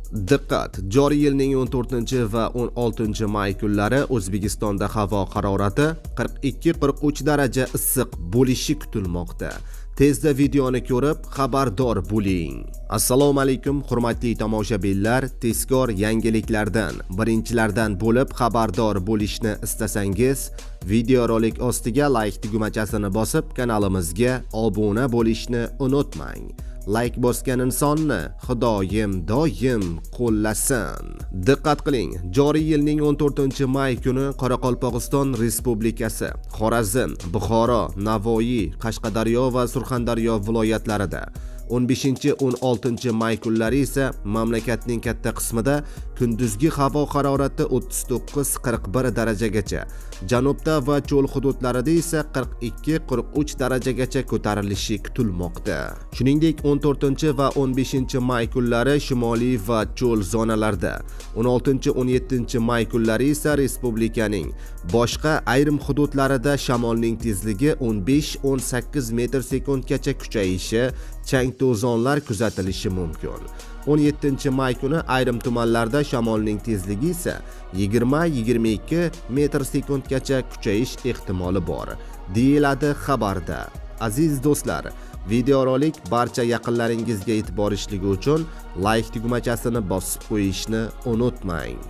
Diqqat! Joriy yilning 14 va 16 may kunlari O'zbekistonda havo harorati 42-43 daraja issiq bo'lishi kutilmoqda. Tezda videoni ko'rib xabardor bo'ling. Assalomu alaykum hurmatli tomoshabinlar, tezkor yangiliklardan, birinchilardan bo'lib xabardor bo'lishni istasangiz, videorolik ostiga like tugmachasini bosib kanalimizga obuna bo'lishni unutmang. Like bosgan insonni Xudoyim doim qo'llasin. Diqqat qiling, joriy yilning 14 may kuni Qoraqalpog'iston Respublikasi, Xorazm, Buxoro, Navoiy, Qashqadaryo va Surxondaryo viloyatlarida 15-16 may kunlari esa mamlakatning katta qismida kunduzgi havo harorati 39-41 darajagacha, janubda va cho'l hududlarida esa 42-43 darajagacha ko'tarilishi kutilmoqda. Shuningdek, 14 va 15 may kunlari shimoliy va cho'l zonalarda, 16-17 may kunlari esa respublikaning boshqa ayrim hududlarida shamolning tezligi 15-18 metr sekundgacha kuchayishi, chang to'zonlar kuzatilishi mumkin. 17 may kuni ayrim tumanlarda shamolning tezligi esa 20-22 metr sekundgacha kuchayish ehtimoli bor, deyiladi xabarda. Aziz do'stlar, videorolik barcha yaqinlaringizga yetib borishligi uchun like tugmachasini bosib qo'yishni unutmang.